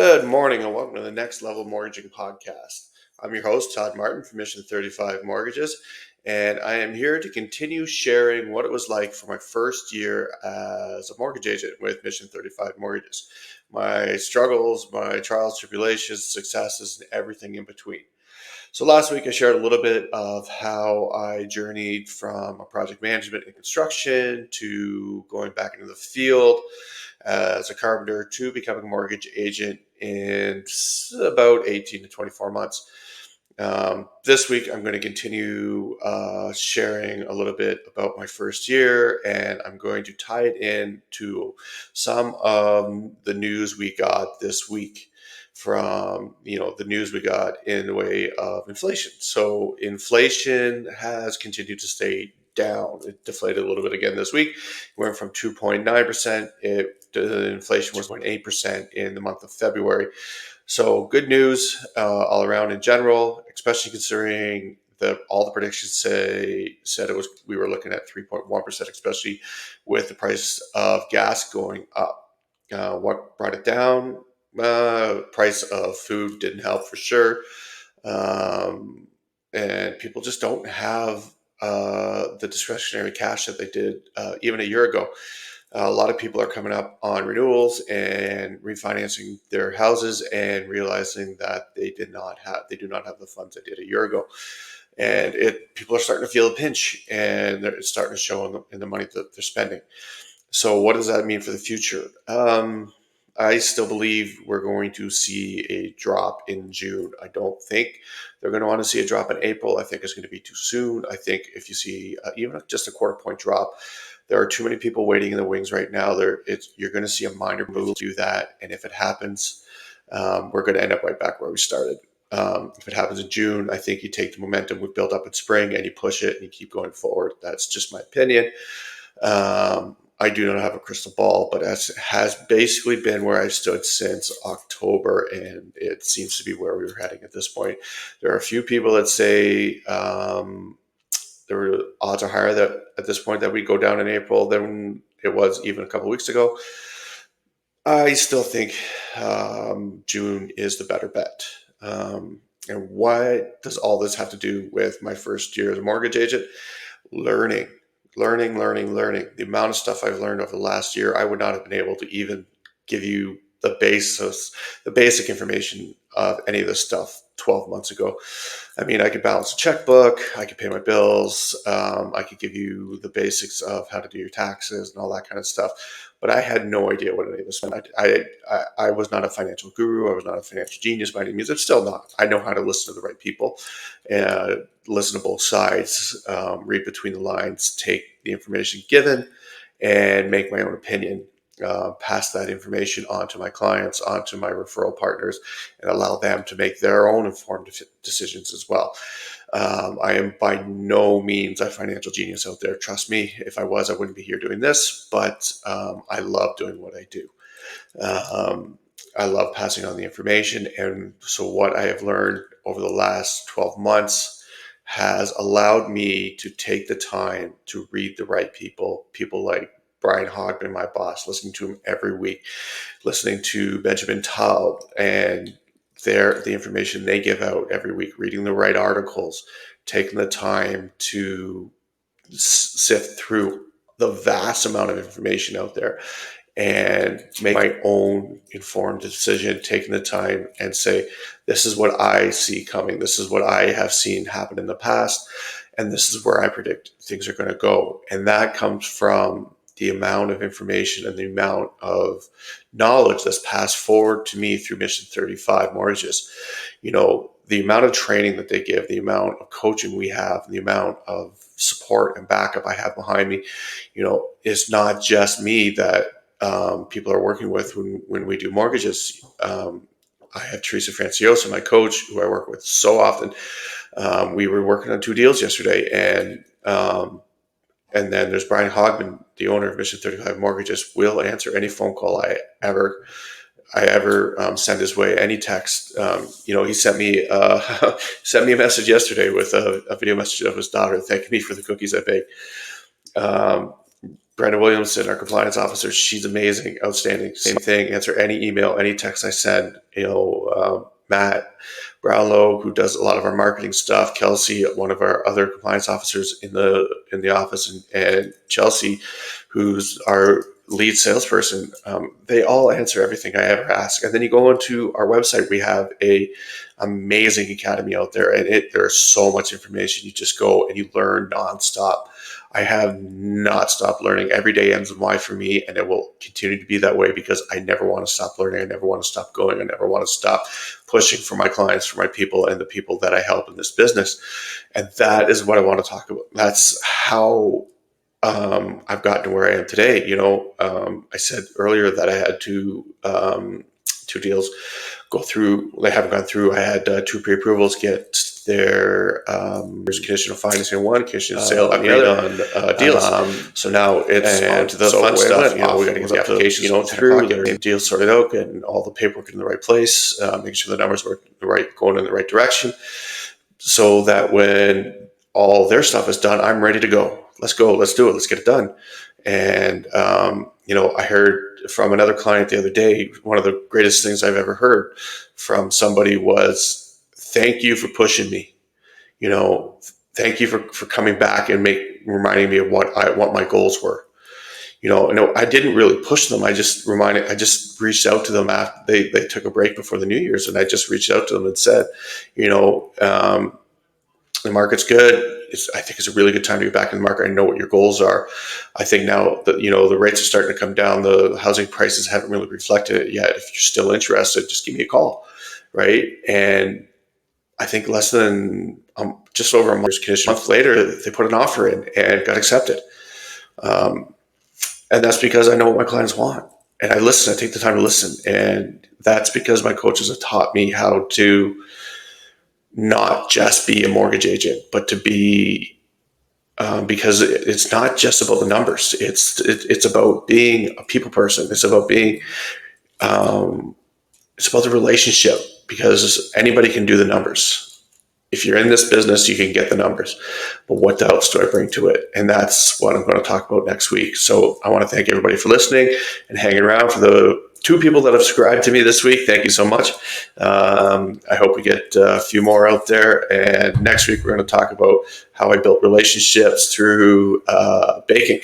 Good morning and welcome to the Next Level Mortgaging Podcast. I'm your host, Todd Martin from Mission 35 Mortgages, and I am here to continue sharing what it was like for my first year as a mortgage agent with Mission 35 Mortgages. My struggles, my trials, tribulations, successes, and everything in between. So last week I shared a little bit of how I journeyed from a project management and construction to going back into the field as a carpenter to becoming a mortgage agent in about 18 to 24 months. This week, I'm going to continue sharing a little bit about my first year, and I'm going to tie it in to some of the news we got this week from, the news we got in the way of inflation. So inflation has continued to stay down. It deflated a little bit again this week. It went from 2.9%. The inflation was 0.8% in the month of February. So good news all around in general, especially considering all the predictions said we were looking at 3.1%, especially with the price of gas going up. What brought it down? Price of food didn't help for sure, and people just don't have the discretionary cash that they did even a year ago. A lot of people are coming up on renewals and refinancing their houses and realizing that they do not have the funds they did a year ago, and people are starting to feel a pinch, and it's starting to show in the money that they're spending. So, what does that mean for the future? I still believe we're going to see a drop in June. I don't think they're going to want to see a drop in April. I think it's going to be too soon. I think if you see even just a quarter point drop, there are too many people waiting in the wings right now. You're going to see a minor move do that, and if it happens, we're going to end up right back where we started. If it happens in June, I think you take the momentum we built up in spring and you push it and you keep going forward. That's just my opinion. I do not have a crystal ball, but it has basically been where I've stood since October, and it seems to be where we were heading at this point. There are a few people that say the odds are higher that at this point that we go down in April than it was even a couple of weeks ago. I still think June is the better bet. And what does all this have to do with my first year as a mortgage agent? Learning. The amount of stuff I've learned over the last year, I would not have been able to even give you the basic information of any of this stuff 12 months ago. I mean, I could balance a checkbook, I could pay my bills, I could give you the basics of how to do your taxes and all that kind of stuff. But I had no idea what any of this meant. I was not a financial guru. I was not a financial genius by any means. I'm still not. I know how to listen to the right people, listen to both sides, read between the lines, take the information given, and make my own opinion. Pass that information on to my clients, onto my referral partners, and allow them to make their own informed decisions as well. I am by no means a financial genius out there. Trust me, if I was, I wouldn't be here doing this, but I love doing what I do. I love passing on the information. And so what I have learned over the last 12 months has allowed me to take the time to read the right people like Brian Hogman, my boss, listening to him every week, listening to Benjamin Taub and the information they give out every week, reading the right articles, taking the time to sift through the vast amount of information out there and make my own informed decision, taking the time and say, this is what I see coming. This is what I have seen happen in the past. And this is where I predict things are going to go. And that comes from the amount of information and the amount of knowledge that's passed forward to me through Mission 35 Mortgages. The amount of training that they give, the amount of coaching we have, the amount of support and backup I have behind me, it's not just me that people are working with when we do mortgages. I have Teresa Franciosa, my coach, who I work with so often. We were working on 2 deals yesterday, and then there's Brian Hogman, the owner of Mission 35 Mortgages, will answer any phone call I ever send his way, any text. He sent me sent me a message yesterday with a video message of his daughter thanking me for the cookies I baked. Brenda Williamson, our compliance officer, she's amazing, outstanding. Same thing. Answer any email, any text I send. Matt Brownlow, who does a lot of our marketing stuff, Kelsey, one of our other compliance officers in the office, and Chelsea, who's our lead salesperson. They all answer everything I ever ask. And then you go onto our website. We have a amazing academy out there, and there's so much information. You just go and you learn nonstop. I have not stopped learning. Every day ends in Y for me, and it will continue to be that way because I never want to stop learning. I never want to stop going. I never want to stop pushing for my clients, for my people, and the people that I help in this business. And that is what I want to talk about. That's how I've gotten to where I am today. I said earlier that I had two deals go through. They haven't gone through. I had two pre-approvals get their there's conditional financing on one, conditional sale on the other on deals. So now it's on to the fun stuff. We got to get the applications through, get the deals sorted out, getting all the paperwork in the right place, making sure the numbers were going in the right direction, so that when all their stuff is done, I'm ready to go. Let's go. Let's do it. Let's get it done. And I heard from another client the other day, one of the greatest things I've ever heard from somebody was, thank you for pushing me. Thank you for coming back and reminding me of what my goals were. I didn't really push them. I just reached out to them after they took a break before the New Year's, and I just reached out to them and said, the market's good. I think it's a really good time to get back in the market. I know what your goals are. I think now that the rates are starting to come down, the housing prices haven't really reflected it yet. If you're still interested, just give me a call, right? And I think less than just over a month later, they put an offer in and got accepted. And that's because I know what my clients want, and I listen. I take the time to listen, and that's because my coaches have taught me how to not just be a mortgage agent, but to be, because it's not just about the numbers. It's about being a people person. It's about being, it's about the relationship, because anybody can do the numbers. If you're in this business, you can get the numbers, but what else do I bring to it? And that's what I'm going to talk about next week. So I want to thank everybody for listening and hanging around. For the 2 people that have subscribed to me this week, thank you so much. I hope we get a few more out there. And next week, we're going to talk about how I built relationships through baking.